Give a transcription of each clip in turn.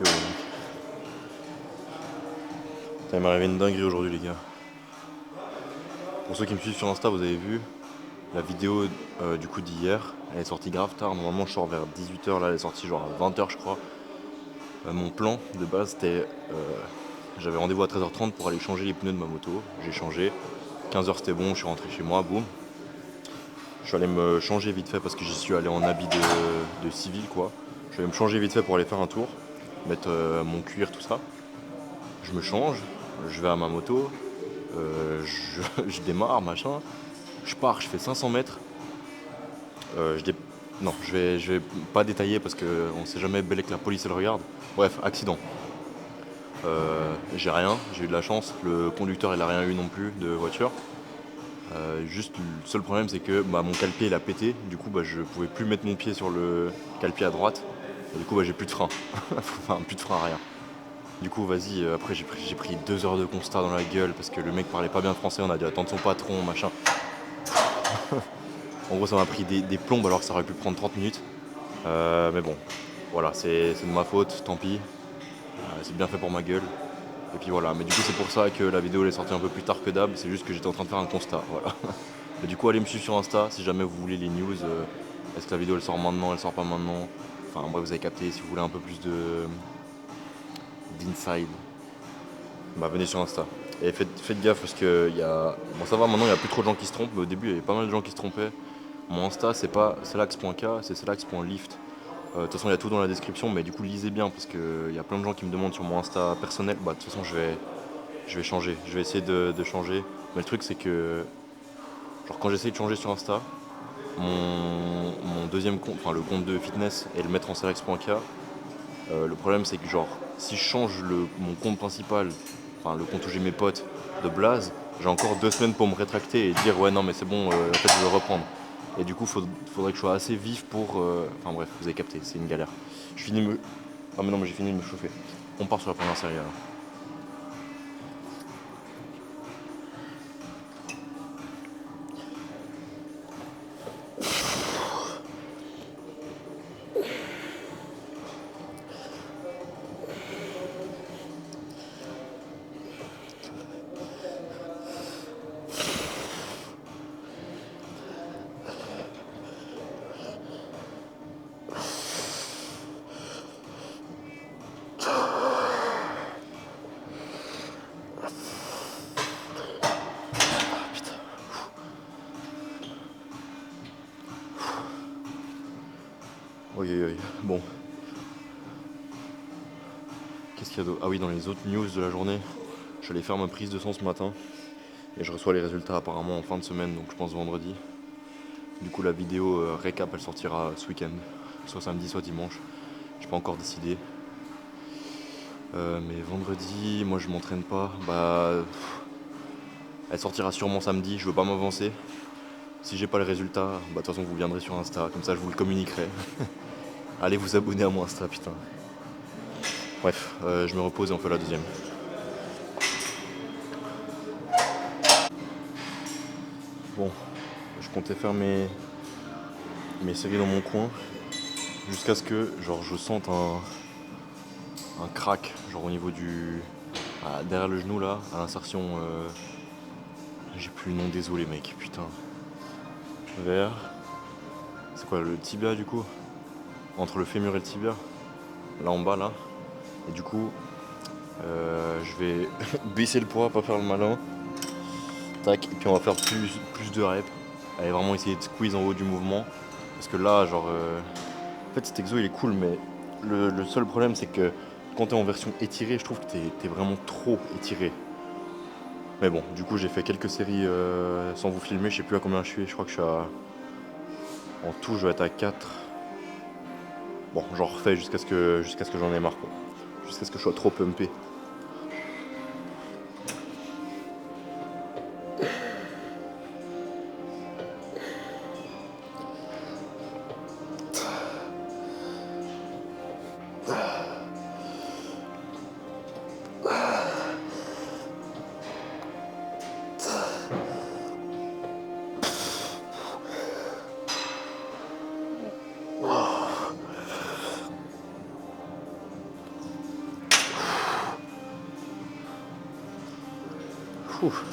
Yo, ça m'est arrivé une dinguerie aujourd'hui, les gars. Pour ceux qui me suivent sur Insta, vous avez vu la vidéo du coup d'hier. Elle est sortie grave tard. Normalement, je sors vers 18h. Là, elle est sortie genre à 20h, je crois. Mon plan de base, c'était. J'avais rendez-vous à 13h30 pour aller changer les pneus de ma moto. J'ai changé. 15h, c'était bon. Je suis rentré chez moi. Boum. Je suis allé me changer vite fait parce que j'y suis allé en habit de civil, quoi. Je vais me changer vite fait pour aller faire un tour. Mettre mon cuir, tout ça. Je me change. Je vais à ma moto. Je démarre, machin. Je pars, je fais 500 mètres. Je dé- Non, je vais pas détailler parce qu'on sait jamais bel que la police elle regarde. Bref, accident. J'ai rien, j'ai eu de la chance. Le conducteur il a rien eu non plus de voiture. Juste le seul problème c'est que mon cale-pied il a pété. Du coup je pouvais plus mettre mon pied sur le cale-pied à droite. Et du coup j'ai plus de frein. Enfin plus de frein, rien. Du coup vas-y, après j'ai pris 2 heures de constat dans la gueule parce que le mec parlait pas bien français, on a dû attendre son patron, machin. En gros ça m'a pris des plombes alors que ça aurait pu prendre 30 minutes. Mais bon, voilà, c'est de ma faute, tant pis. C'est bien fait pour ma gueule. Et puis voilà, mais du coup c'est pour ça que la vidéo elle est sortie un peu plus tard que d'hab, c'est juste que j'étais en train de faire un constat, voilà. Mais du coup allez me suivre sur Insta si jamais vous voulez les news. Est-ce que la vidéo elle sort maintenant, elle sort pas maintenant. Enfin bref, vous avez capté, si vous voulez un peu plus d'inside, venez sur Insta. Et faites gaffe parce que bon ça va maintenant il y a plus trop de gens qui se trompent, mais au début il y avait pas mal de gens qui se trompaient. Mon Insta c'est pas slax.k, c'est slax.lift. De toute façon, il y a tout dans la description, mais du coup, lisez bien parce qu'il y a plein de gens qui me demandent sur mon Insta personnel. De toute façon, je vais changer. Je vais essayer de changer. Mais le truc, c'est que, genre, quand j'essaye de changer sur Insta, mon deuxième compte, enfin le compte de fitness, et le mettre en salax.k, le problème, c'est que, genre, si je change mon compte principal, enfin le compte où j'ai mes potes de Blaze, j'ai encore 2 semaines pour me rétracter et dire, ouais, non, mais c'est bon, en fait, je vais reprendre. Et du coup, faudrait que je sois assez vif pour. Enfin bref, vous avez capté, c'est une galère. Je finis de me. Ah, mais non, mais j'ai fini de me chauffer. On part sur la première série alors. Oui, oui, oui. Bon, qu'est-ce qu'il y a d'autre? Ah oui, dans les autres news de la journée, j'allais faire ma prise de sang ce matin. Et je reçois les résultats apparemment en fin de semaine, donc je pense vendredi. Du coup, la vidéo récap elle sortira ce week-end, soit samedi, soit dimanche. J'ai pas encore décidé. Mais vendredi, moi je m'entraîne pas. Elle sortira sûrement samedi, je veux pas m'avancer. Si j'ai pas le résultat, de toute façon vous viendrez sur Insta, comme ça je vous le communiquerai. Allez vous abonner à mon Insta, putain. Bref, je me repose et on fait la deuxième. Bon, je comptais faire mes séries dans mon coin jusqu'à ce que genre je sente un crack, genre au niveau derrière le genou là, à l'insertion. J'ai plus le nom, désolé mec, putain. Vers. C'est quoi le tibia du coup? Entre le fémur et le tibia. Là en bas là. Et du coup, je vais baisser le poids, pas faire le malin. Tac, et puis on va faire plus de reps. Allez vraiment essayer de squeeze en haut du mouvement. Parce que là, genre. En fait cet exo il est cool, mais le seul problème c'est que quand t'es en version étirée, je trouve que t'es vraiment trop étiré. Mais bon, du coup j'ai fait quelques séries sans vous filmer, je sais plus à combien je suis, je crois que je suis à. En tout je vais être à 4. Bon, j'en refais jusqu'à ce que j'en ai marre quoi. Jusqu'à ce que je sois trop pumpé. Ouf.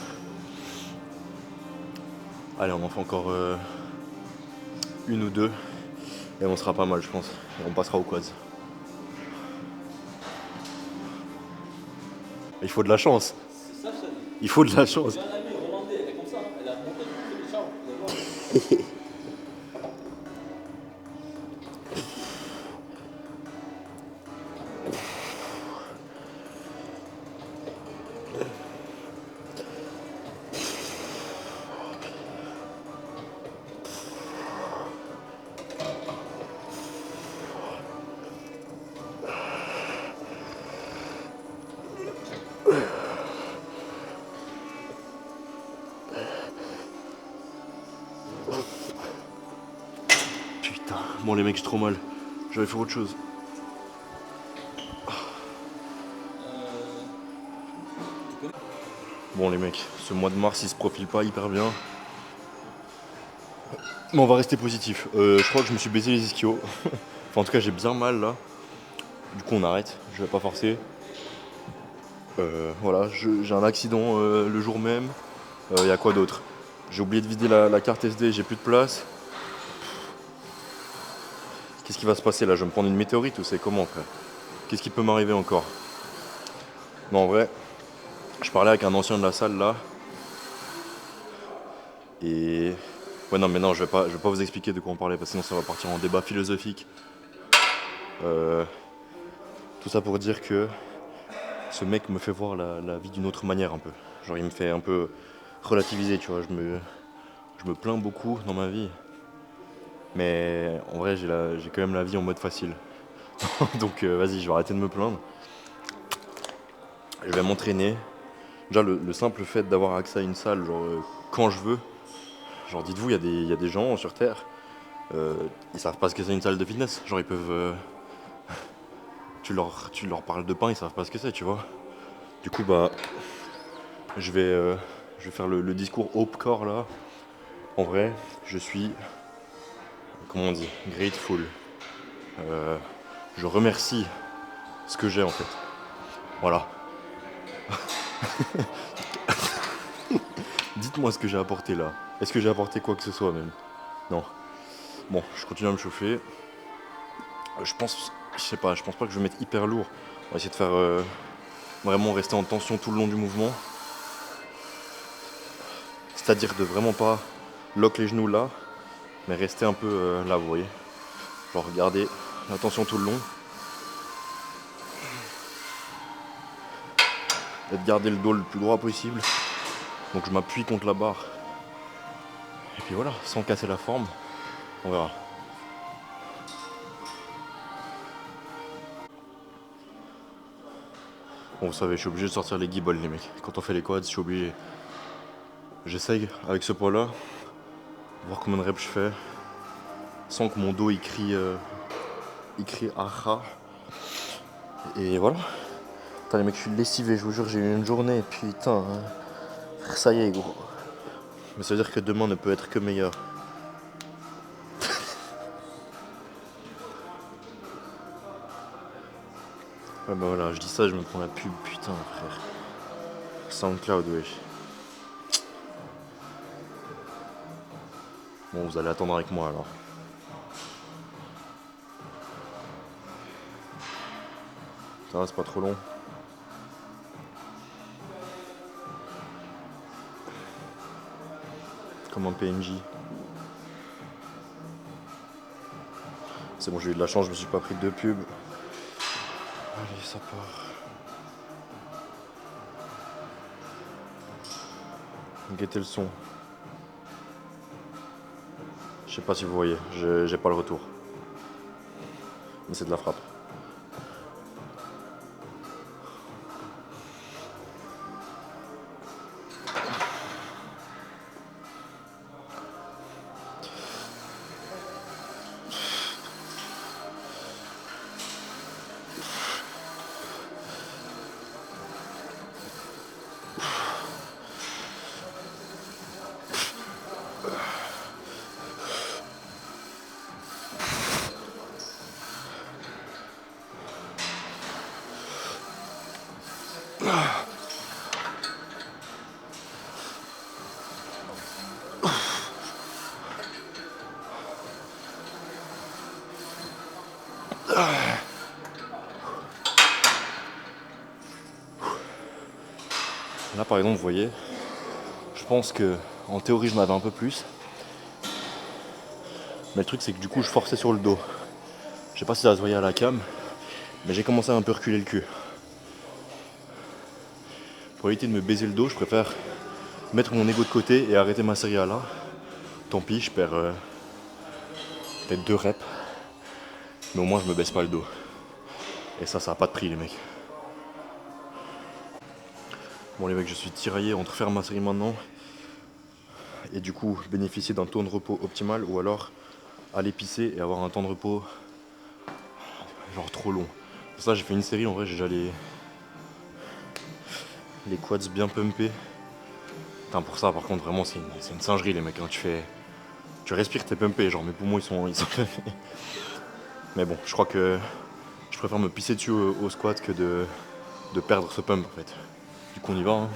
Allez, on en fait encore une ou deux. Et on sera pas mal, je pense. Et on passera au quads. Il faut de la chance. Il faut de la chance. J'ai un ami hollandais, elle est comme ça, elle a monté tous les chars, vous allez voir. Putain, bon les mecs, j'ai trop mal. J'avais fait autre chose. Bon les mecs, ce mois de mars il se profile pas hyper bien. Mais on va rester positif. Je crois que je me suis baisé les ischios. Enfin en tout cas j'ai bien mal là. Du coup on arrête, je vais pas forcer. Voilà, j'ai un accident le jour même. Y a quoi d'autre? J'ai oublié de vider la carte SD, j'ai plus de place. Qu'est-ce qui va se passer là? Je vais me prendre une météorite ou c'est comment frère? Qu'est-ce qui peut m'arriver encore? Non en vrai, je parlais avec un ancien de la salle là. Et... Ouais non mais non, je vais pas vous expliquer de quoi on parlait parce que sinon ça va partir en débat philosophique. Tout ça pour dire que ce mec me fait voir la vie d'une autre manière un peu. Genre il me fait un peu relativiser, tu vois. Je me plains beaucoup dans ma vie. Mais en vrai j'ai quand même la vie en mode facile. Donc vas-y, je vais arrêter de me plaindre. Je vais m'entraîner. Déjà le simple fait d'avoir accès à une salle, genre quand je veux. Genre dites-vous, il y a des gens sur Terre, ils savent pas ce que c'est une salle de fitness. Genre ils peuvent... tu leur parles de pain, ils savent pas ce que c'est, tu vois. Du coup bah je vais faire le discours Hope-Core là. En vrai, je suis, comment on dit, grateful. Je remercie ce que j'ai en fait. Voilà. Dites-moi ce que j'ai apporté là. Est-ce que j'ai apporté quoi que ce soit même? Non. Bon, je continue à me chauffer. Je pense, je sais pas, je pense pas que je vais mettre hyper lourd. On va essayer de faire vraiment rester en tension tout le long du mouvement. C'est-à-dire de vraiment pas lock les genoux là, mais rester un peu là, vous voyez. Genre garder la tension tout le long. Et de garder le dos le plus droit possible. Donc je m'appuie contre la barre. Et puis voilà, sans casser la forme. On verra. Bon, vous savez, je suis obligé de sortir les guibolles, les mecs. Quand on fait les quads, je suis obligé. J'essaye, avec ce poids-là, voir combien de reps je fais. Sans que mon dos il crie aha. Et voilà. Putain, les mecs, je suis lessivé, je vous jure, j'ai eu une journée. Putain, hein. Ça y est, gros. Mais ça veut dire que demain ne peut être que meilleur. Ouais, bah voilà, je dis ça, je me prends la pub, putain, frère. SoundCloud, wesh. Bon, vous allez attendre avec moi alors. Ça va, c'est pas trop long. Comme un PNJ. C'est bon, j'ai eu de la chance, je me suis pas pris de pub. Allez, ça part. Guettez le son. Je sais pas si vous voyez, j'ai pas le retour. Mais c'est de la frappe. Là par exemple vous voyez, je pense que en théorie je m'avais un peu plus. Mais le truc c'est que du coup je forçais sur le dos. Je sais pas si ça se voyait à la cam, mais j'ai commencé à un peu reculer le cul. Pour éviter de me baiser le dos, je préfère mettre mon ego de côté et arrêter ma série à là. Tant pis, je perds peut-être 2 reps. Mais au moins je me baisse pas le dos. Et ça a pas de prix les mecs. Bon les mecs, je suis tiraillé entre faire ma série maintenant et du coup bénéficier d'un temps de repos optimal ou alors aller pisser et avoir un temps de repos genre trop long. Pour ça j'ai fait une série, en vrai j'ai déjà les quads bien pumpés. Putain, pour ça par contre vraiment c'est une singerie les mecs, hein. Tu respires, t'es pumpé, genre mes poumons ils sont mais bon, je crois que je préfère me pisser dessus au squat que de perdre ce pump en fait. Du coup on y va hein.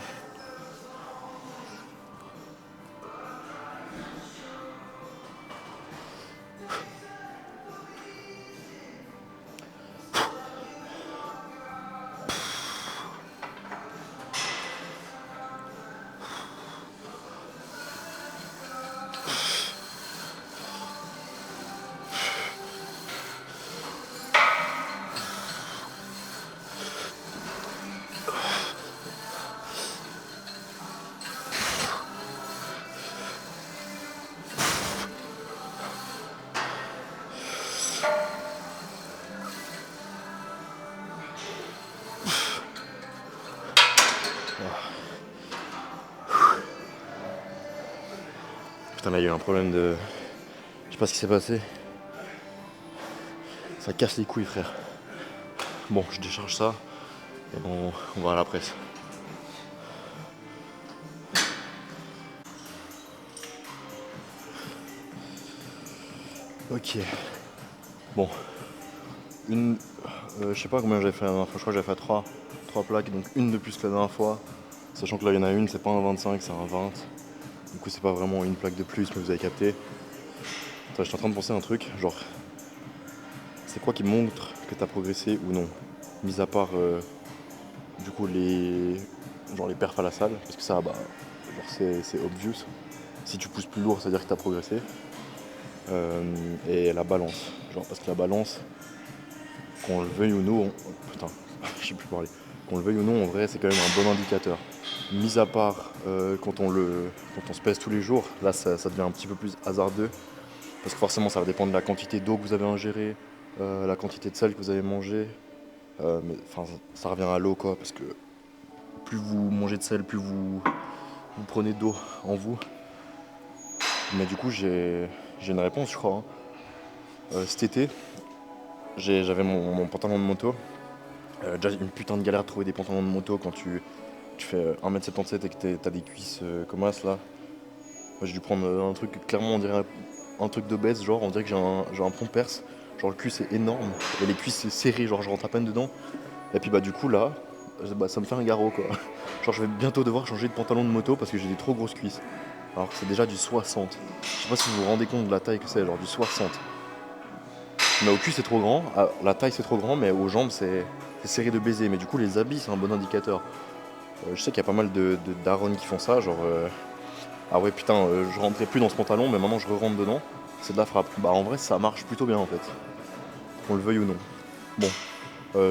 Putain là il y a eu un problème de... Je sais pas ce qui s'est passé. Ça casse les couilles frère. Bon je décharge ça et on va à la presse. Ok. Bon. Je sais pas combien j'avais fait la dernière fois, je crois que j'avais fait 3 plaques, donc une de plus que la dernière fois. Sachant que là il y en a une, c'est pas un 25, c'est un 20. Du coup c'est pas vraiment une plaque de plus, mais vous avez capté. Attends, j'étais en train de penser à un truc, genre... C'est quoi qui montre que t'as progressé ou non? Mis à part du coup les perfs à la salle, parce que ça bah genre c'est obvious. Si tu pousses plus lourd, ça veut dire que t'as progressé. Et la balance. Genre parce que la balance, qu'on le veuille ou non, putain, je sais plus parler. Qu'on le veuille ou non, en vrai, c'est quand même un bon indicateur. Mis à part quand on se pèse tous les jours, là ça devient un petit peu plus hasardeux. Parce que forcément, ça va dépendre de la quantité d'eau que vous avez ingérée, la quantité de sel que vous avez mangé. Mais enfin, ça revient à l'eau quoi, parce que plus vous mangez de sel, plus vous prenez d'eau en vous. Mais du coup, j'ai une réponse, je crois, hein. Cet été, j'avais mon pantalon de moto. Déjà une putain de galère de trouver des pantalons de moto quand tu fais 1m77 et que t'as des cuisses comme as là. Moi j'ai dû prendre un truc, clairement on dirait un truc de baisse, genre on dirait que j'ai un pompers. Genre le cul c'est énorme et les cuisses c'est serré, genre je rentre à peine dedans. Et puis bah du coup là, bah, ça me fait un garrot quoi. Genre je vais bientôt devoir changer de pantalon de moto parce que j'ai des trop grosses cuisses. Alors que c'est déjà du 60. Je sais pas si vous vous rendez compte de la taille que c'est, genre du 60. Mais au cul c'est trop grand, la taille c'est trop grand, mais aux jambes c'est serré de baiser. Mais du coup les habits c'est un bon indicateur. Je sais qu'il y a pas mal de darons qui font ça, genre ah ouais putain je rentrais plus dans ce pantalon mais maintenant je re-rentre dedans, c'est de la frappe. Bah en vrai ça marche plutôt bien en fait, qu'on le veuille ou non. Bon,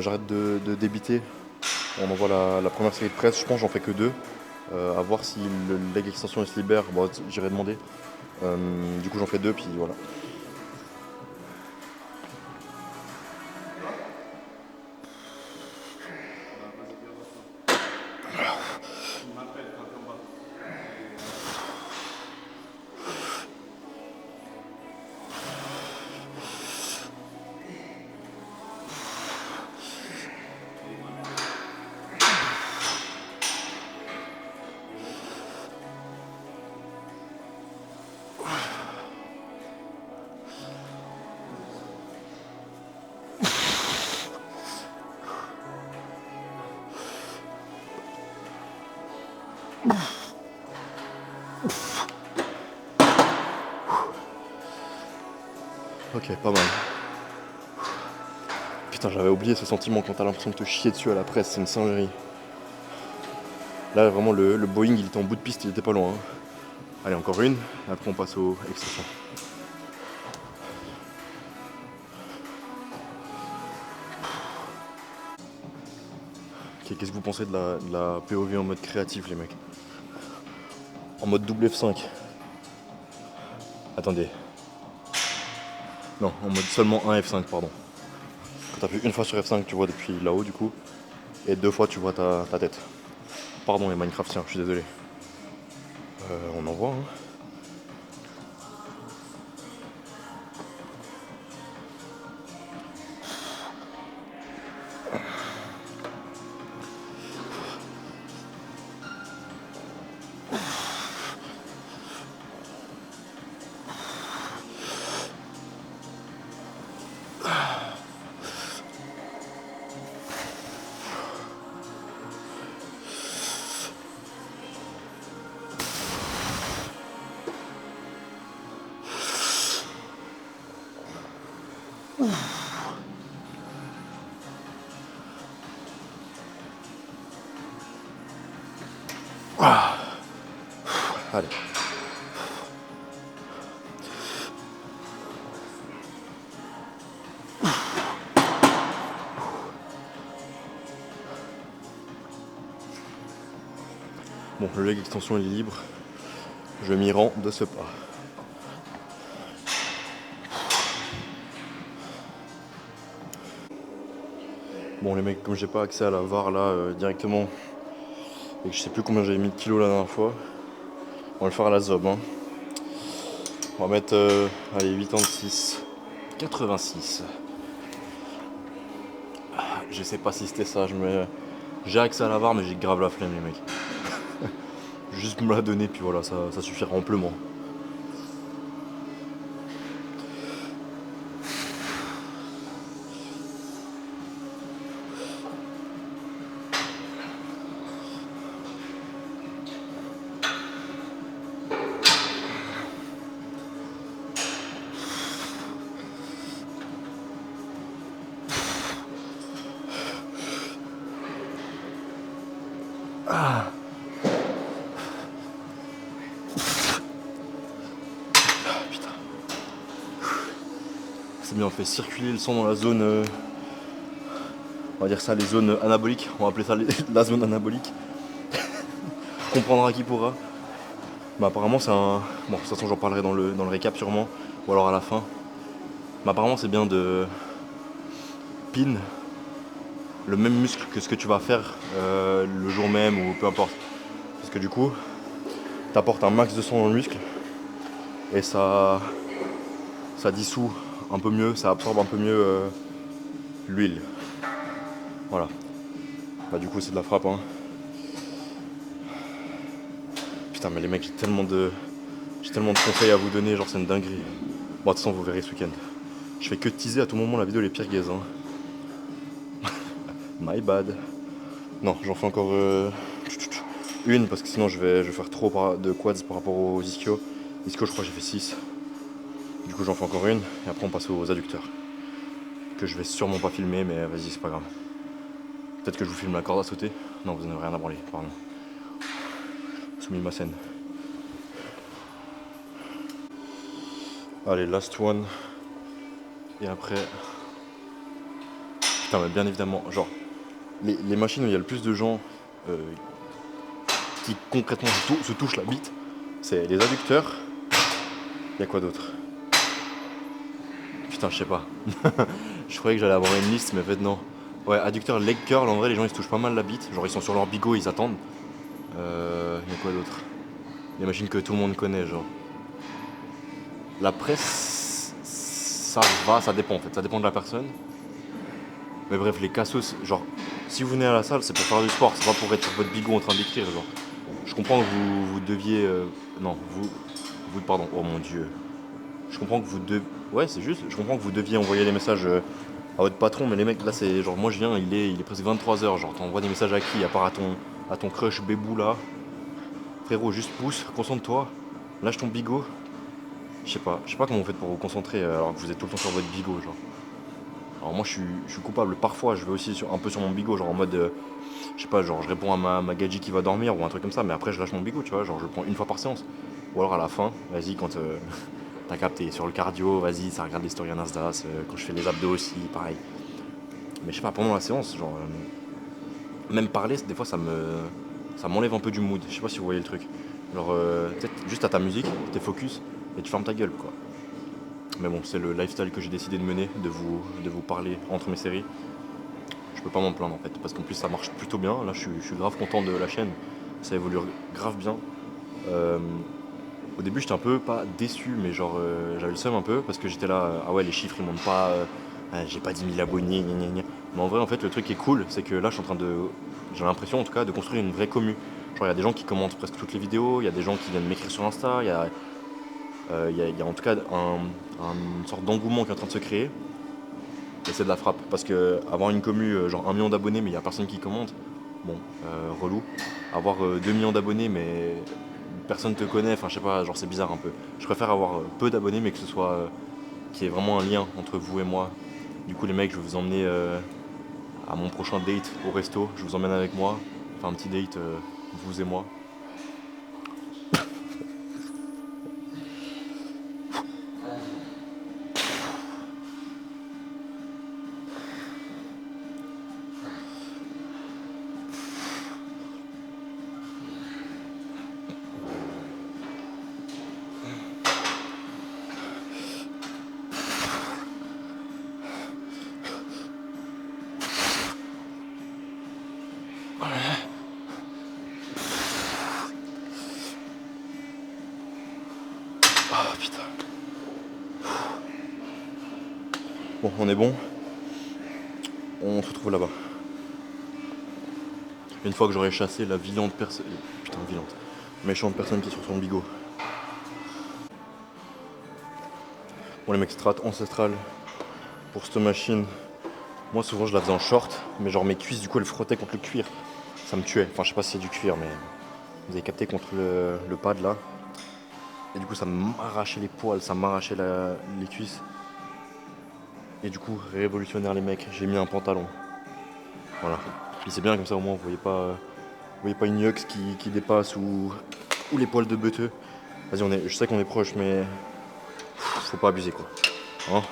j'arrête de débiter, on envoie la première série de presse, je pense que j'en fais que 2. À voir si le leg extension il se libère, bon j'irai demander. Du coup j'en fais 2 puis voilà. Ok, pas mal. Putain, j'avais oublié ce sentiment quand t'as l'impression de te chier dessus à la presse, c'est une singerie. Là, vraiment, le Boeing, il était en bout de piste, il était pas loin. Hein. Allez, encore une. Après, on passe aux extensions. Ok, qu'est-ce que vous pensez de la POV en mode créatif, les mecs? En mode double F5. Attendez. Non, en mode seulement un F5, pardon. Quand t'appuies une fois sur F5, tu vois depuis là-haut, du coup. Et 2 fois, tu vois ta tête. Pardon, les Minecraftiens, je suis désolé. On en voit, hein. Allez. Bon, le leg extension il est libre. Je m'y rends de ce pas. Bon les mecs, comme j'ai pas accès à la VAR là directement et que je sais plus combien j'avais mis de kilos la dernière fois, on va le faire à la zob. Hein. On va mettre allez 86, 86. Je sais pas si c'était ça, j'ai accès à la VAR mais j'ai grave la flemme les mecs. Juste me la donner puis voilà, ça suffira amplement. C'est bien, on fait circuler le sang dans la zone, on va dire ça les zones anaboliques, on va appeler ça la zone anabolique. Comprendra qui pourra. Mais apparemment c'est un... Bon, de toute façon j'en parlerai dans le récap sûrement, ou alors à la fin. Mais apparemment c'est bien de pin le même muscle que ce que tu vas faire le jour même ou peu importe. Parce que du coup, t'apportes un max de sang dans le muscle et ça dissout un peu mieux, ça absorbe un peu mieux l'huile. Voilà. Bah du coup c'est de la frappe hein. Putain mais les mecs j'ai tellement de conseils à vous donner, genre c'est une dinguerie. Bon de toute façon vous verrez ce week-end. Je fais que teaser à tout moment la vidéo les pires guaises hein. My bad. Non j'en fais encore une parce que sinon je vais faire trop de quads par rapport aux ischio. Ischio je crois que j'ai fait 6. Du coup j'en fais encore une et après on passe aux adducteurs. Que je vais sûrement pas filmer mais vas-y c'est pas grave. Peut-être que je vous filme la corde à sauter. Non vous en avez rien à branler, pardon. Soumis ma scène. Allez last one. Et après. Putain mais bien évidemment, genre les machines où il y a le plus de gens qui concrètement se touchent la bite, c'est les adducteurs. Il y a quoi d'autre? Putain je sais pas. Je croyais que j'allais avoir une liste mais en fait non. Ouais, adducteur, leg curl, en vrai les gens ils se touchent pas mal la bite. Genre ils sont sur leur bigot, ils attendent. Il y a quoi d'autre? Les machines que tout le monde connaît, genre. La presse, ça va, ça dépend en fait, ça dépend de la personne. Mais bref, les cassos, genre, si vous venez à la salle, c'est pour faire du sport, c'est pas pour être sur votre bigot en train d'écrire, genre. Je comprends que vous deviez. Non, pardon, oh mon dieu. Je comprends que vous deviez. Ouais, c'est juste, je comprends que vous deviez envoyer les messages à votre patron, mais les mecs, là, c'est genre, moi je viens, il est presque 23h, genre, t'envoies des messages à qui, à part à ton crush bébou là. Frérot, juste pousse, concentre-toi, lâche ton bigot. Je sais pas comment vous faites pour vous concentrer alors que vous êtes tout le temps sur votre bigot, genre. Alors moi je suis coupable, parfois je vais aussi un peu sur mon bigot, genre en mode, je sais pas, genre je réponds à ma gadji qui va dormir ou un truc comme ça, mais après je lâche mon bigot, tu vois, genre je le prends une fois par séance. Ou alors à la fin, vas-y, quand t'as capté sur le cardio, vas-y, ça regarde les stories Nasdaq, quand je fais les abdos aussi, pareil. Mais je sais pas, pendant la séance, genre, même parler, des fois ça m'enlève un peu du mood, je sais pas si vous voyez le truc. Genre, peut-être juste à ta musique, t'es focus et tu fermes ta gueule, quoi. Mais bon, c'est le lifestyle que j'ai décidé de mener, de vous parler entre mes séries. Je peux pas m'en plaindre en fait, parce qu'en plus ça marche plutôt bien. Là, je suis grave content de la chaîne, ça évolue grave bien. Euh, Au début, j'étais un peu pas déçu, mais genre j'avais le seum un peu parce que j'étais là, ah ouais, les chiffres ils montent pas, j'ai pas 10 000 abonnés, gna gna gna. Mais en vrai, en fait, le truc qui est cool, c'est que là, je suis en train de, j'ai l'impression en tout cas, de construire une vraie commu. Genre, il y a des gens qui commentent presque toutes les vidéos, il y a des gens qui viennent m'écrire sur Insta, il y a en tout cas une sorte d'engouement qui est en train de se créer. Et c'est de la frappe. Parce que avoir une commu, genre 1 million d'abonnés, mais il n'y a personne qui commente, bon, relou. Avoir 2 millions d'abonnés, mais personne te connaît, enfin je sais pas, genre c'est bizarre un peu. Je préfère avoir peu d'abonnés, mais que ce soit qu'il y ait vraiment un lien entre vous et moi. Du coup, les mecs, je vais vous emmener à mon prochain date au resto. Je vous emmène avec moi. Enfin, un petit date, vous et moi. Ah putain. Bon, on est bon. On se retrouve là-bas. Une fois que j'aurai chassé la violente personne. Putain, violente. Méchante personne qui est sur son bigot. Bon, les mecs, strat ancestrale pour cette machine. Moi, souvent, je la faisais en short, mais genre mes cuisses, du coup, elles frottaient contre le cuir. Ça me tuait. Enfin, je sais pas si c'est du cuir, mais vous avez capté contre le pad là. Et du coup, ça m'arrachait les poils, ça m'arrachait les cuisses. Et du coup, révolutionnaire, les mecs, j'ai mis un pantalon. Voilà. Puis c'est bien comme ça, au moins, vous voyez pas une yux qui dépasse ou les poils de beuteux. Vas-y, je sais qu'on est proche, mais faut pas abuser quoi. Hein?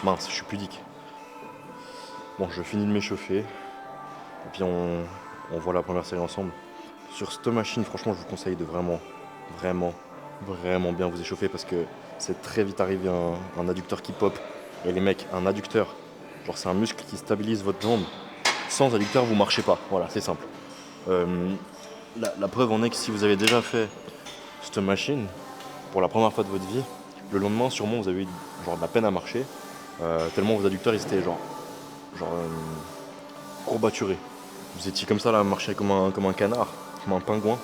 Mince, je suis pudique. Bon, je finis de m'échauffer. Et puis on voit la première série ensemble. Sur cette machine, franchement, je vous conseille de vraiment, vraiment, vraiment bien vous échauffer parce que c'est très vite arrivé un adducteur qui pop. Et les mecs, un adducteur, genre c'est un muscle qui stabilise votre jambe. Sans adducteur, vous marchez pas. Voilà, c'est simple. Euh, la preuve en est que si vous avez déjà fait cette machine pour la première fois de votre vie, le lendemain, sûrement, vous avez eu genre de la peine à marcher. Tellement vos adducteurs, ils étaient genre courbaturés. Vous étiez comme ça là, à marcher comme un canard, comme un pingouin.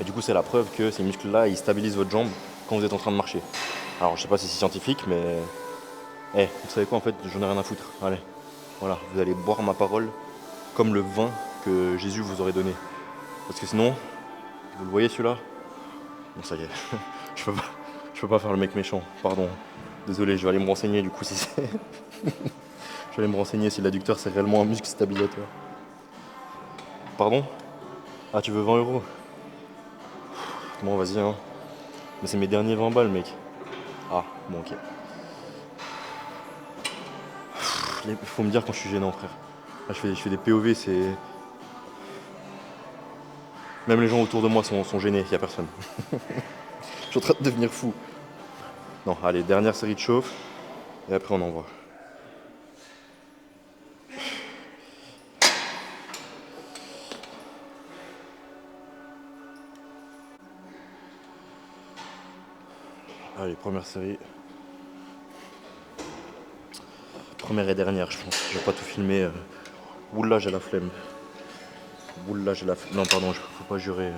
Et du coup, c'est la preuve que ces muscles-là, ils stabilisent votre jambe quand vous êtes en train de marcher. Alors, je sais pas si c'est scientifique, mais. Vous savez quoi, en fait, j'en ai rien à foutre. Allez, voilà, vous allez boire ma parole comme le vin que Jésus vous aurait donné. Parce que sinon, vous le voyez celui-là? Bon, ça y est, je peux pas, je peux pas faire le mec méchant, pardon. Désolé, je vais aller me renseigner du coup si c'est. Je vais aller me renseigner si l'adducteur c'est réellement un muscle stabilisateur. Pardon? Ah, tu veux 20 €? Bon, vas-y, hein. Mais c'est mes derniers 20 balles, mec. Ah, bon, ok. Il faut me dire quand je suis gênant, frère. Là, je fais des POV, c'est. Même les gens autour de moi sont gênés, y a personne. Je suis en train de devenir fou. Non, allez, dernière série de chauffe, et après on envoie. Allez, première série. Première et dernière, je pense. Je vais pas tout filmer. Oula, j'ai la flemme. Oula, j'ai la flemme. Non, pardon, faut pas jurer.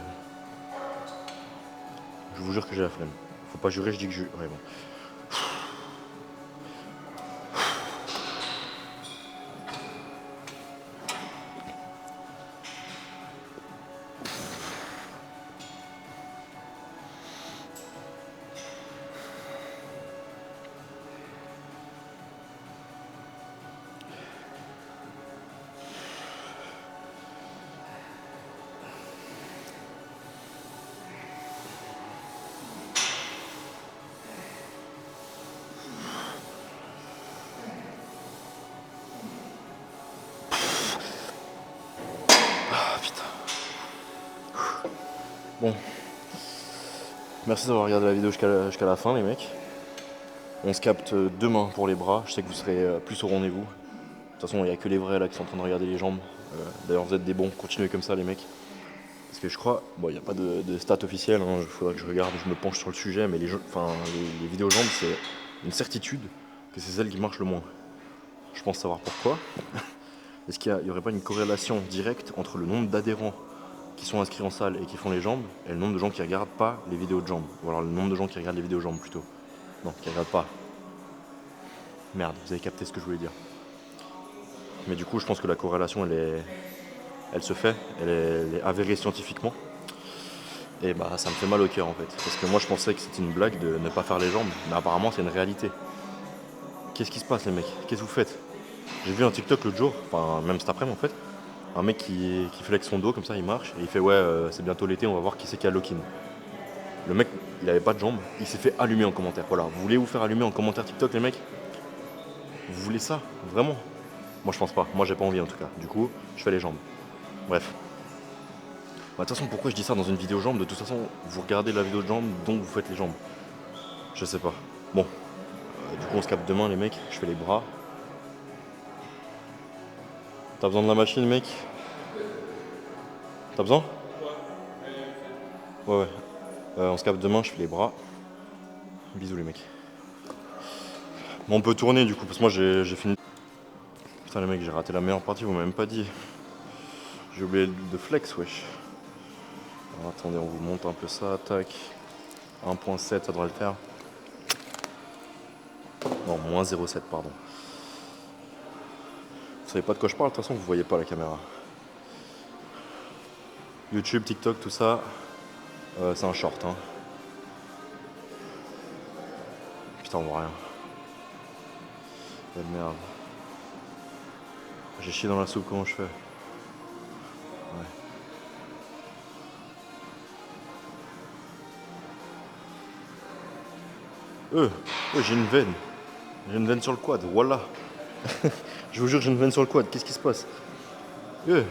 Je vous jure que j'ai la flemme. Faut pas jurer, je dis que je. Ouais, bon. Bon, merci d'avoir regardé la vidéo jusqu'à la fin les mecs. On se capte demain pour les bras, je sais que vous serez plus au rendez-vous. De toute façon, il n'y a que les vrais là qui sont en train de regarder les jambes. D'ailleurs, vous êtes des bons, continuez comme ça les mecs. Parce que je crois, bon, il n'y a pas de stats officielles, il faudra que je regarde, je me penche sur le sujet, mais les vidéos jambes, c'est une certitude que c'est celle qui marche le moins. Je pense savoir pourquoi. Est-ce qu'il n'y aurait pas une corrélation directe entre le nombre d'adhérents qui sont inscrits en salle et qui font les jambes et le nombre de gens qui regardent pas les vidéos de jambes? Ou alors le nombre de gens qui regardent les vidéos jambes plutôt. Non, qui regardent pas. Merde, vous avez capté ce que je voulais dire. Mais du coup, je pense que la corrélation, elle se fait, elle est avérée scientifiquement. Et bah, ça me fait mal au cœur en fait. Parce que moi, je pensais que c'était une blague de ne pas faire les jambes, mais apparemment, c'est une réalité. Qu'est-ce qui se passe, les mecs? Qu'est-ce que vous faites? J'ai vu un TikTok l'autre jour, enfin, même cet après-midi en fait. Un mec qui flex son dos comme ça, il marche et il fait ouais, c'est bientôt l'été, on va voir qui c'est qui a Lokin. Le mec, il avait pas de jambes, il s'est fait allumer en commentaire. Voilà, vous voulez vous faire allumer en commentaire TikTok, les mecs? Vous voulez ça? Vraiment? Moi, je pense pas. Moi, j'ai pas envie en tout cas. Du coup, je fais les jambes. Bref. Bah, de toute façon, pourquoi je dis ça dans une vidéo jambes? De toute façon, vous regardez la vidéo de jambes, donc vous faites les jambes. Je sais pas. Bon, du coup, on se capte demain, les mecs. Je fais les bras. T'as besoin de la machine, mec? T'as besoin? Ouais, ouais. On se capte demain, je fais les bras. Bisous, les mecs. Bon, on peut tourner du coup, parce que moi j'ai fini. Putain, les mecs, j'ai raté la meilleure partie, vous m'avez même pas dit. J'ai oublié de flex, wesh. Alors, attendez, on vous monte un peu ça, tac. 1.7, ça devrait le faire. Non, moins 0.7, pardon. Vous savez pas de quoi je parle, de toute façon, vous voyez pas la caméra. YouTube, TikTok, tout ça, c'est un short, hein. Putain, on voit rien. Quelle merde. J'ai chié dans la soupe, comment je fais? Ouais. J'ai une veine. J'ai une veine sur le quad, voilà. Je vous jure, j'ai une veine sur le quad, qu'est-ce qui se passe? Ouais,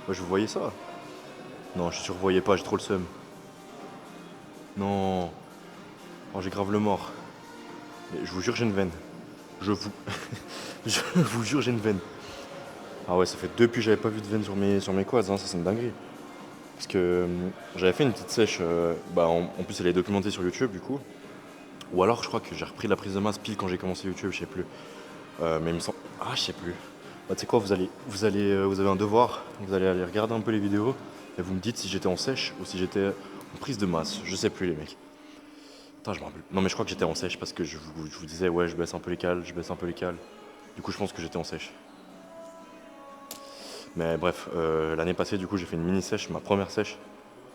je vous voyais ça? Non, je suis sûr que vous voyez pas, j'ai trop le seum. Non. Oh, j'ai grave le mort. Mais je vous jure, j'ai une veine. Je vous. Je vous jure, j'ai une veine. Ah ouais, ça fait depuis que j'avais pas vu de veine sur mes quads, hein, ça c'est une dinguerie. Parce que j'avais fait une petite sèche, en plus elle est documentée sur YouTube du coup. Ou alors je crois que j'ai repris la prise de masse pile quand j'ai commencé YouTube, je sais plus. Mais il me semble. Ah, je sais plus. Bah, tu sais quoi, vous avez un devoir, vous allez aller regarder un peu les vidéos et vous me dites si j'étais en sèche ou si j'étais en prise de masse. Je sais plus, les mecs. Putain, je me rappelle. Non, mais je crois que j'étais en sèche parce que je vous disais, ouais, je baisse un peu les cales, je baisse un peu les cales. Du coup, je pense que j'étais en sèche. Mais bref, l'année passée, du coup, j'ai fait une mini sèche, ma première sèche.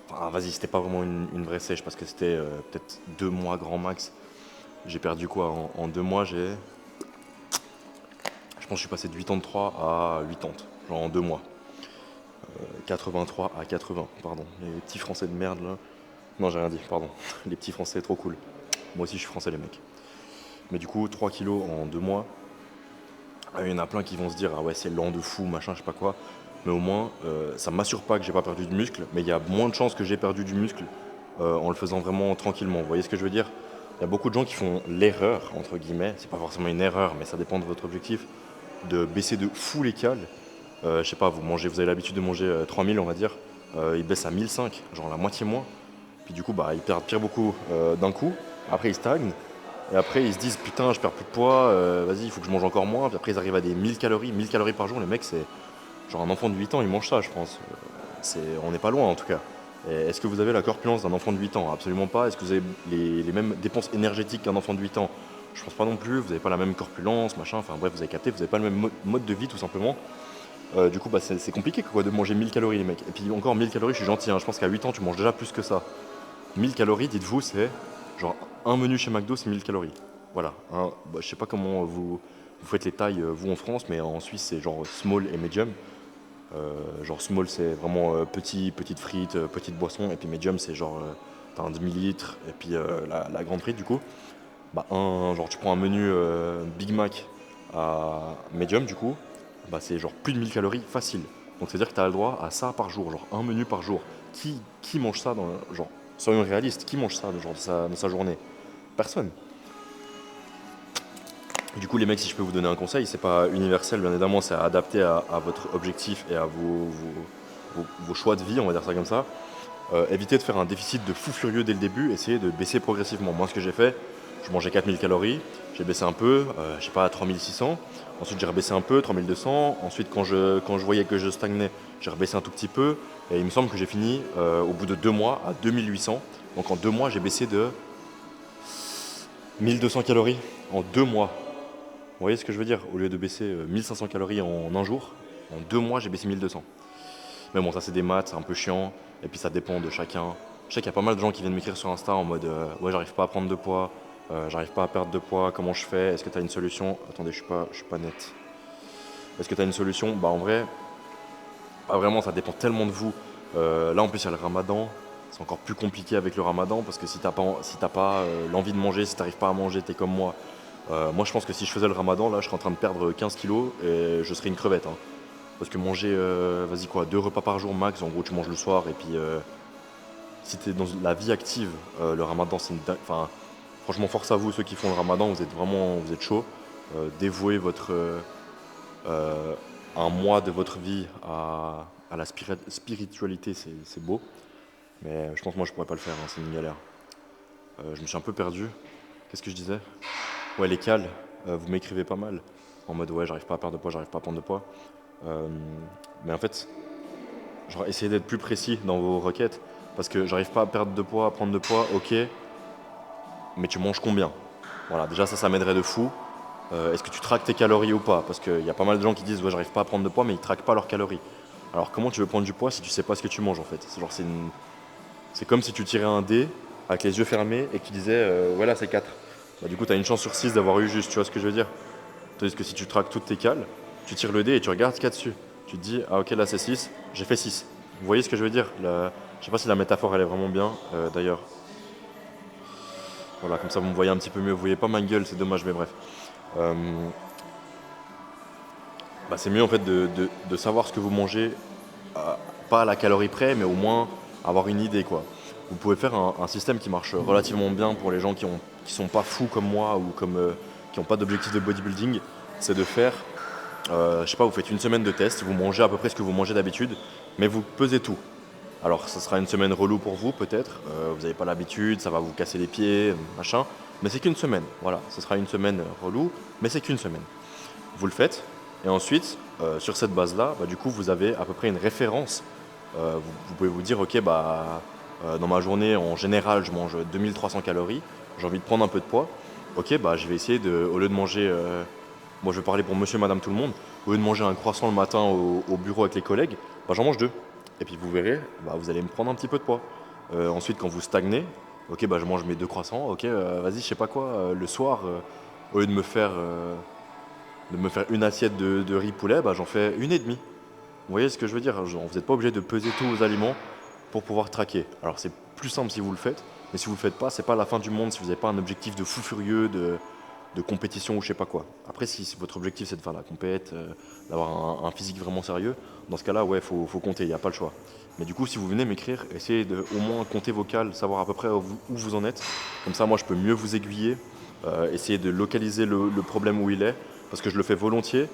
Enfin, vas-y, c'était pas vraiment une vraie sèche parce que c'était peut-être 2 mois grand max. J'ai perdu quoi en 2 mois, j'ai. Je pense que je suis passé de 83 à 80, genre en 2 mois. 83 à 80, pardon. Les petits français de merde là. Non, j'ai rien dit, pardon. Les petits français, trop cool. Moi aussi, je suis français, les mecs. Mais du coup, 3 kilos en 2 mois. Il y en a plein qui vont se dire, ah ouais, c'est lent de fou, machin, je sais pas quoi. Mais au moins, ça m'assure pas que j'ai pas perdu de muscle, mais il y a moins de chances que j'ai perdu du muscle en le faisant vraiment tranquillement. Vous voyez ce que je veux dire? Il y a beaucoup de gens qui font l'erreur, entre guillemets, c'est pas forcément une erreur, mais ça dépend de votre objectif, de baisser de fou les cales. Je sais pas, vous avez l'habitude de manger 3000, on va dire. Ils baissent à 1005, genre la moitié moins. Puis du coup, bah, ils perdent pire beaucoup d'un coup. Après, ils stagnent. Et après, ils se disent, putain, je perds plus de poids, vas-y, il faut que je mange encore moins. Puis après, ils arrivent à des 1000 calories par jour. Les mecs, c'est genre un enfant de 8 ans, il mange ça, je pense. On n'est pas loin, en tout cas. Et est-ce que vous avez la corpulence d'un enfant de 8 ans? Absolument pas. Est-ce que vous avez les mêmes dépenses énergétiques qu'un enfant de 8 ans? Je pense pas non plus. Vous n'avez pas la même corpulence, machin. Enfin bref, vous avez capté, vous n'avez pas le même mode de vie, tout simplement. Du coup, bah, c'est compliqué quoi, de manger 1000 calories, les mecs. Et puis encore 1000 calories, je suis gentil, hein. Je pense qu'à 8 ans, tu manges déjà plus que ça. 1000 calories, dites-vous, c'est genre un menu chez McDo, c'est 1000 calories. Voilà. Je sais pas comment vous faites les tailles, vous en France, mais en Suisse, c'est genre small et medium. Genre small, c'est vraiment petite frite, petite boisson. Et puis medium, c'est genre t'as un demi-litre. Et puis la grande frite, du coup. Bah, genre tu prends un menu Big Mac à medium, du coup. Bah, c'est genre plus de 1000 calories facile. Donc c'est-à-dire que tu as le droit à ça par jour, genre un menu par jour. qui mange ça genre, soyons réalistes, qui mange ça genre, dans sa journée? Personne. Du coup, les mecs, si je peux vous donner un conseil, c'est pas universel, bien évidemment, c'est adapté à votre objectif et à vos choix de vie, on va dire ça comme ça. Évitez de faire un déficit de fou furieux dès le début, essayez de baisser progressivement. Moi, ce que j'ai fait, je mangeais 4000 calories, j'ai baissé un peu, je sais pas, à 3600. Ensuite, j'ai rebaissé un peu, 3200. Ensuite, quand je voyais que je stagnais, j'ai rebaissé un tout petit peu. Et il me semble que j'ai fini, au bout de 2 mois, à 2800. Donc en 2 mois, j'ai baissé de 1200 calories en 2 mois. Vous voyez ce que je veux dire? Au lieu de baisser 1500 calories en un jour, en 2 mois, j'ai baissé 1200. Mais bon, ça c'est des maths, c'est un peu chiant, et puis ça dépend de chacun. Je sais qu'il y a pas mal de gens qui viennent m'écrire sur Insta en mode ouais, j'arrive pas à prendre de poids, j'arrive pas à perdre de poids, comment je fais? Est-ce que tu as une solution? Attendez, je suis pas net. Est-ce que tu as une solution? Bah en vrai, pas vraiment, ça dépend tellement de vous. Là en plus il y a le ramadan, c'est encore plus compliqué avec le ramadan parce que si t'as pas l'envie de manger, si t'arrives pas à manger, t'es comme moi. Moi je pense que si je faisais le ramadan, là je serais en train de perdre 15 kilos et je serais une crevette, hein. Parce que manger, vas-y quoi, 2 repas par jour max, en gros tu manges le soir et puis si t'es dans la vie active, le ramadan c'est une enfin franchement force à vous ceux qui font le ramadan, vous êtes chaud. Dévouez un mois de votre vie à la spiritualité, c'est beau. Mais je pense que moi je pourrais pas le faire, hein, c'est une galère. Je me suis un peu perdu. Qu'est-ce que je disais? Ouais, les cales, vous m'écrivez pas mal. En mode ouais, j'arrive pas à perdre de poids, j'arrive pas à prendre de poids. Euh, mais en fait, genre, essayez d'être plus précis dans vos requêtes. Parce que j'arrive pas à perdre de poids, à prendre de poids, ok. Mais tu manges combien? Voilà, déjà ça m'aiderait de fou. Est-ce que tu traques tes calories ou pas? Parce qu'il y a pas mal de gens qui disent ouais, j'arrive pas à prendre de poids, mais ils traquent pas leurs calories. Alors comment tu veux prendre du poids si tu sais pas ce que tu manges en fait? C'est comme si tu tirais un dé avec les yeux fermés et que tu disais ouais là c'est 4. Bah, du coup tu as une chance sur 6 d'avoir eu juste, tu vois ce que je veux dire? Tandis que si tu traques toutes tes cales, tu tires le dé et tu regardes ce qu'il y a dessus. Tu te dis ah ok là c'est 6, j'ai fait 6. Vous voyez ce que je veux dire? Je sais pas si la métaphore elle est vraiment bien d'ailleurs. Voilà, comme ça vous me voyez un petit peu mieux. Vous voyez pas ma gueule, c'est dommage, mais bref. Euh, Bah, c'est mieux en fait de savoir ce que vous mangez, pas à la calorie près, mais au moins avoir une idée quoi. Vous pouvez faire un système qui marche relativement bien pour les gens qui sont pas fous comme moi ou qui n'ont pas d'objectif de bodybuilding, c'est de faire, je sais pas, vous faites une semaine de test, vous mangez à peu près ce que vous mangez d'habitude, mais vous pesez tout. Alors ça sera une semaine relou pour vous peut-être, vous n'avez pas l'habitude, ça va vous casser les pieds, machin, mais c'est qu'une semaine, voilà, ce sera une semaine relou, mais c'est qu'une semaine. Vous le faites, et ensuite, sur cette base-là, bah, du coup, vous avez à peu près une référence. Vous pouvez vous dire, ok, bah, dans ma journée, en général, je mange 2300 calories, j'ai envie de prendre un peu de poids. Ok, bah, je vais essayer au lieu de manger, moi je vais parler pour monsieur, madame, tout le monde, au lieu de manger un croissant le matin au bureau avec les collègues, bah, j'en mange 2. Et puis vous verrez, bah, vous allez me prendre un petit peu de poids. Ensuite, quand vous stagnez, ok, bah, je mange mes 2 croissants, ok, vas-y, je sais pas quoi, le soir, au lieu de me faire une assiette de riz poulet, bah, j'en fais une et demie. Vous voyez ce que je veux dire? Genre, vous n'êtes pas obligé de peser tous vos aliments pour pouvoir traquer. Alors c'est plus simple si vous le faites, mais si vous le faites pas, c'est pas la fin du monde si vous n'avez pas un objectif de fou furieux, de compétition ou je sais pas quoi. Après, si votre objectif c'est de faire la compète, d'avoir un physique vraiment sérieux, dans ce cas-là, ouais, faut compter, il n'y a pas le choix. Mais du coup, si vous venez m'écrire, essayez de au moins compter vos cales, savoir à peu près où vous en êtes. Comme ça, moi, je peux mieux vous aiguiller, essayer de localiser le problème où il est, parce que je le fais volontiers,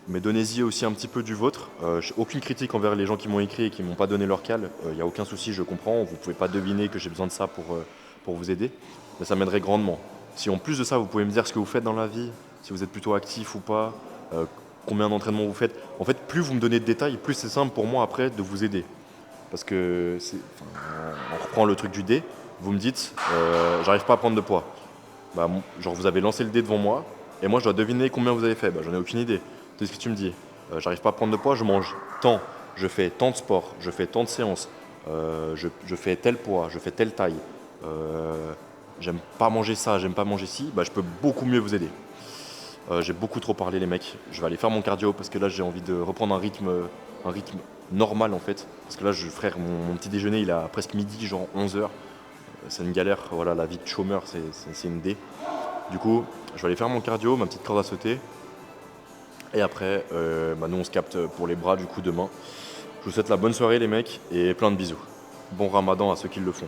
mais donnez-y aussi un petit peu du vôtre. Aucune critique envers les gens qui m'ont écrit et qui m'ont pas donné leur cale. Il n'y a aucun souci, je comprends. Vous pouvez pas deviner que j'ai besoin de ça pour vous aider. Mais ça m'aiderait grandement. Si en plus de ça, vous pouvez me dire ce que vous faites dans la vie, si vous êtes plutôt actif ou pas, combien d'entraînements vous faites. En fait, plus vous me donnez de détails, plus c'est simple pour moi après de vous aider. Parce que, on reprend le truc du dé, vous me dites, j'arrive pas à prendre de poids. Bah, genre vous avez lancé le dé devant moi, et moi je dois deviner combien vous avez fait. Bah, j'en ai aucune idée. C'est ce que tu me dis. J'arrive pas à prendre de poids, je mange tant, je fais tant de sport, je fais tant de séances, je fais tel poids, je fais telle taille. J'aime pas manger ça, j'aime pas manger ci. Bah, je peux beaucoup mieux vous aider. J'ai beaucoup trop parlé les mecs. Je vais aller faire mon cardio parce que là j'ai envie de reprendre un rythme normal en fait. Parce que là, frère, mon petit déjeuner il est à presque midi, genre 11h. C'est une galère, voilà, la vie de chômeur c'est une dé. Du coup, je vais aller faire mon cardio, ma petite corde à sauter. Et après, bah, nous on se capte pour les bras du coup demain. Je vous souhaite la bonne soirée les mecs et plein de bisous. bon ramadan à ceux qui le font.